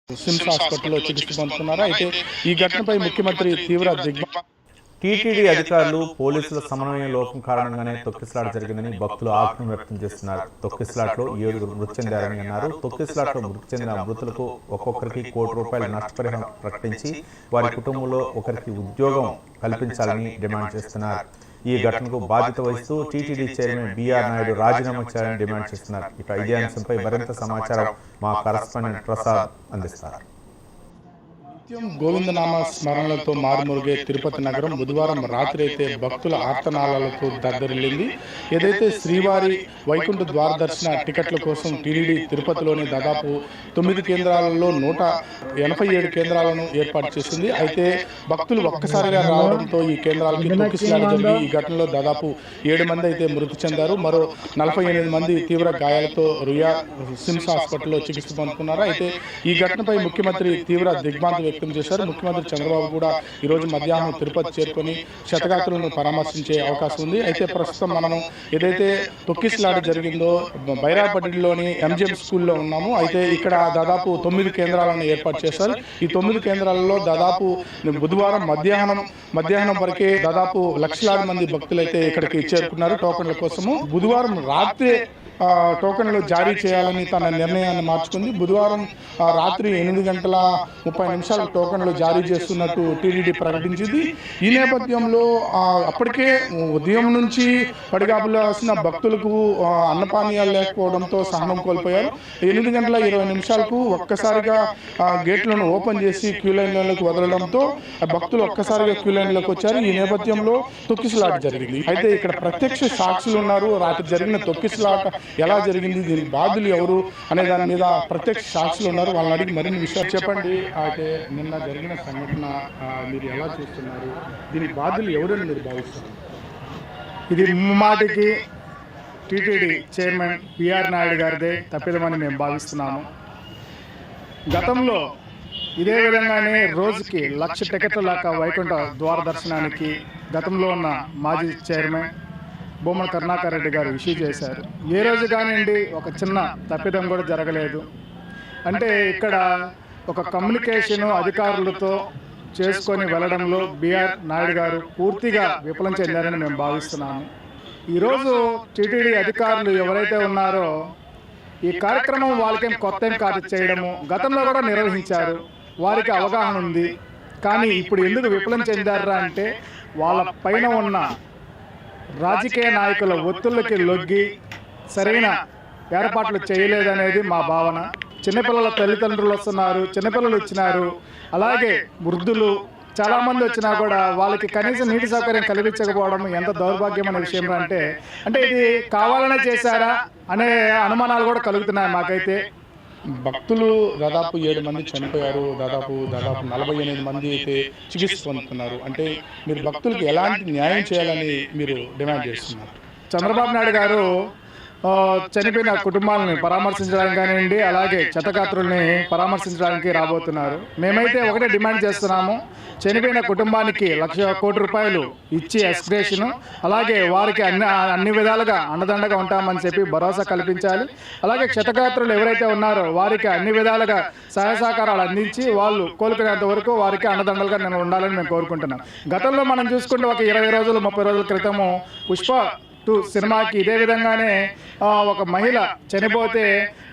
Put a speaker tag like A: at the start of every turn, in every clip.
A: Sims హాస్పిటల్లో చికిత్స పొందుతున్నారు. అయితే ఈ ఘటనపై ముఖ్యమంత్రి తీవ్ర
B: టీటీడీ అధికారులు పోలీసుల సమన్వయ లోపం కారణంగానే తొక్కిసలాట జరిగిందని భక్తులు ఆగ్రహం వ్యక్తం చేస్తున్నారు. తొక్కిసలాట్లో 7 మృతి చెందారని అన్నారు. తొక్కిసలాట్లో మృతి చెందిన మృతులకు ఒక్కొక్కరికి ₹1,00,00,000 నష్టపరిహారం ప్రకటించి వారి కుటుంబంలో ఒకరికి ఉద్యోగం కల్పించాలని డిమాండ్ చేస్తున్నారు. ఈ ఘటనకు బాధ్యత వహిస్తూ టీటీడీ చైర్మన్ బిఆర్ నాయుడు రాజీనామా చేయాలని డిమాండ్ చేస్తున్నారు. ఇక ఇదే అంశంపై మరింత సమాచారం మా కరస్పాండెంట్ ప్రసాద్ అందిస్తారు.
A: నిత్యం గోవిందనామ స్మరణలతో మారుమరుగే తిరుపతి నగరం బుధవారం రాత్రి అయితే భక్తుల ఆర్తనాదాలతో దద్దరిల్లింది. ఏదైతే శ్రీవారి వైకుంఠ ద్వార దర్శన టికెట్ల కోసం టీటీడీ తిరుపతిలోని దాదాపు 9 కేంద్రాలలో 187 కేంద్రాలను ఏర్పాటు చేసింది. అయితే భక్తులు ఒక్కసారిగా రావడంతో ఈ కేంద్రాలకి తొక్కిసలాట జరిగి ఈ ఘటనలో దాదాపు 7 మంది అయితే మృతి చెందారు. మరో 48 మంది తీవ్ర గాయాలతో సిమ్స్ హాస్పిటల్లో చికిత్స పొందుతున్నారు. అయితే ఈ ఘటనపై ముఖ్యమంత్రి తీవ్ర దిగ్భ్రాంతి వ్యక్తం చేశారు. ముఖ్యమంత్రి చంద్రబాబు కూడా ఈరోజు మధ్యాహ్నం తిరుపతి చేరుకొని క్షతగాత్రులను పరామర్శించే అవకాశం ఉంది. అయితే ప్రస్తుతం మనము ఏదైతే తొక్కిసలాట జరిగిందో బైరాపట్టిలోని ఎంజిఎం స్కూల్లో ఉన్నాము. అయితే ఇక్కడ దాదాపు 9 కేంద్రాలను ఏర్పాటు చేశారు. ఈ 9 కేంద్రాలలో దాదాపు బుధవారం మధ్యాహ్నం వరకే దాదాపు లక్షలాది మంది భక్తులైతే ఇక్కడికి చేరుకున్నారు టోకన్ల కోసము. బుధవారం రాత్రి టోకన్లు జారీ చేయాలని తన నిర్ణయాన్ని మార్చుకుంది. బుధవారం రాత్రి 8:30 టోకన్లు జారీ చేస్తున్నట్టు టీటీడీ ప్రకటించింది. ఈ నేపథ్యంలో అప్పటికే ఉదయం నుంచి పడిగాపులాసిన భక్తులకు అన్నపానీయాలు లేకపోవడంతో సహనం కోల్పోయారు. 8:20 ఒక్కసారిగా గేట్లను ఓపెన్ చేసి క్యూ లైన్లోకి వదలడంతో భక్తులు ఒక్కసారిగా క్యూ లైన్లోకి వచ్చారు. ఈ నేపథ్యంలో తొక్కిసలాట జరిగింది. అయితే ఇక్కడ ప్రత్యక్ష సాక్షులు ఉన్నారు. రాత్రి జరిగిన తొక్కిసలాట ఎలా జరిగింది, దీనికి బాధ్యులు ఎవరు అనే దాని మీద ప్రత్యక్ష సాక్షులు ఉన్నారు. వాళ్ళని అడిగి మరిన్ని విషయాలు చెప్పండి. అయితే నిన్న జరిగిన సంఘటన మీరు ఎలా చూస్తున్నారు, దీనికి బాధ్యులు ఎవరని మీరు భావిస్తున్నారు?
C: ఇది ముమ్మాటికి టీటీడీ చైర్మన్ బిఆర్ నాయుడు గారిదే తప్పిదమని మేము భావిస్తున్నాము. గతంలో ఇదే విధంగానే రోజుకి 1,00,000 టికెట్ల దాకా వైకుంఠ ద్వార దర్శనానికి గతంలో ఉన్న మాజీ చైర్మన్ బొమ్మల కరుణాకర్ రెడ్డి గారు ఇష్యూ చేశారు. ఏ రోజు కానివ్వండి ఒక చిన్న తప్పిదం కూడా జరగలేదు. అంటే ఇక్కడ ఒక కమ్యూనికేషన్ అధికారులతో చేసుకొని వెళ్ళడంలో బిఆర్ నాయుడు గారు పూర్తిగా విఫలం చెందారని మేము భావిస్తున్నాము. ఈరోజు టీటీడీ అధికారులు ఎవరైతే ఉన్నారో ఈ కార్యక్రమం వాళ్ళకేం కొత్త కాదు చేయడము, గతంలో కూడా నిర్వహించారు, వారికి అవగాహన ఉంది. కానీ ఇప్పుడు ఎందుకు విఫలం చెందారా అంటే వాళ్ళ పైన ఉన్న రాజకీయ నాయకుల ఒత్తిళ్ళకి లొగ్గి సరైన ఏర్పాట్లు చేయలేదనేది మా భావన. చిన్నపిల్లల తల్లిదండ్రులు వస్తున్నారు, చిన్నపిల్లలు వచ్చినారు, అలాగే వృద్ధులు చాలామంది వచ్చినా కూడా వాళ్ళకి కనీసం నీటి సౌకర్యం కల్పించకపోవడం ఎంత దౌర్భాగ్యమైన విషయం అంటే ఇది కావాలనే చేశారా అనే అనుమానాలు కూడా కలుగుతున్నాయి మాకైతే.
A: భక్తులు దాదాపు 7 మంది చనిపోయారు, దాదాపు 48 మంది అయితే చికిత్స పొందుతున్నారు. అంటే మీరు భక్తులకు ఎలాంటి న్యాయం చేయాలని మీరు డిమాండ్ చేస్తున్నారు?
C: చంద్రబాబు నాయుడు గారు చనిపోయిన కుటుంబాలను పరామర్శించడానికి కానివ్వండి, అలాగే క్షతగాత్రుల్ని పరామర్శించడానికి రాబోతున్నారు. మేమైతే ఒకటే డిమాండ్ చేస్తున్నాము, చనిపోయిన కుటుంబానికి ₹1,00,00,000 ఇచ్చి ఎక్స్గ్రేషన్, అలాగే వారికి అన్ని విధాలుగా అండదండగా ఉంటామని చెప్పి భరోసా కల్పించాలి. అలాగే క్షతగాత్రులు ఎవరైతే ఉన్నారో వారికి అన్ని విధాలుగా సహాయ సహకారాలు అందించి వాళ్ళు కోలుకునేంత వరకు వారికి అండదండలుగా నేను ఉండాలని మేము కోరుకుంటున్నాం. గతంలో మనం చూసుకుంటే ఒక 20 రోజులు 30 రోజుల క్రితము పుష్ప 2 సినిమాకి ఇదే విధంగానే ఒక మహిళ చనిపోతే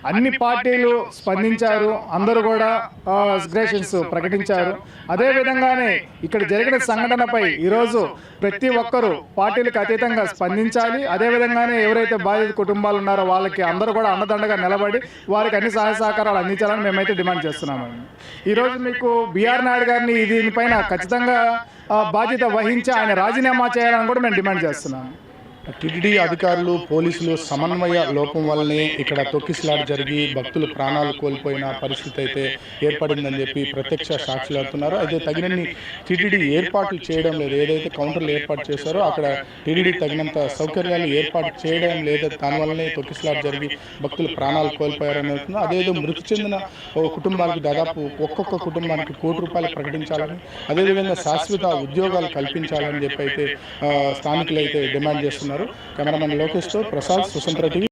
C: అన్ని పార్టీలు స్పందించారు, అందరూ కూడా ఎక్స్గ్రేషన్స్ ప్రకటించారు. అదేవిధంగానే ఇక్కడ జరిగిన సంఘటనపై ఈరోజు ప్రతి ఒక్కరూ పార్టీలకు అతీతంగా స్పందించాలి. అదేవిధంగానే ఎవరైతే బాధిత కుటుంబాలు ఉన్నారో వాళ్ళకి అందరూ కూడా అండదండగా నిలబడి వారికి అన్ని సహాయ సహకారాలు అందించాలని మేమైతే డిమాండ్ చేస్తున్నాము. ఈరోజు మీకు బిఆర్ నాయుడు గారిని దీనిపైన ఖచ్చితంగా బాధ్యత వహించి ఆయన రాజీనామా చేయాలని కూడా మేము డిమాండ్ చేస్తున్నాము.
A: టీటీడీ అధికారులు పోలీసులు సమన్వయ లోపం వల్లనే ఇక్కడ తొక్కిసలాట జరిగి భక్తులు ప్రాణాలు కోల్పోయిన పరిస్థితి అయితే ఏర్పడిందని చెప్పి ప్రత్యక్ష సాక్షులు అవుతున్నారు. అయితే తగినన్ని టీటీడీ ఏర్పాట్లు చేయడం లేదు. ఏదైతే కౌంటర్లు ఏర్పాటు చేశారో అక్కడ టీటీడీ తగినంత సౌకర్యాలు ఏర్పాటు చేయడం లేదు. దానివల్లనే తొక్కిసలాట జరిగి భక్తులు ప్రాణాలు కోల్పోయారని అవుతుంది. అదేదో మృతి చెందిన కుటుంబాలకు దాదాపు ఒక్కొక్క కుటుంబానికి ₹1,00,00,000 ప్రకటించాలని, అదేవిధంగా శాశ్వత ఉద్యోగాలు కల్పించాలని చెప్పి అయితే స్థానికులు అయితే డిమాండ్ చేస్తున్నారు. కెమెరామెన్ లోకేష్తో ప్రసాద్, స్వతంత్ర టీవీ.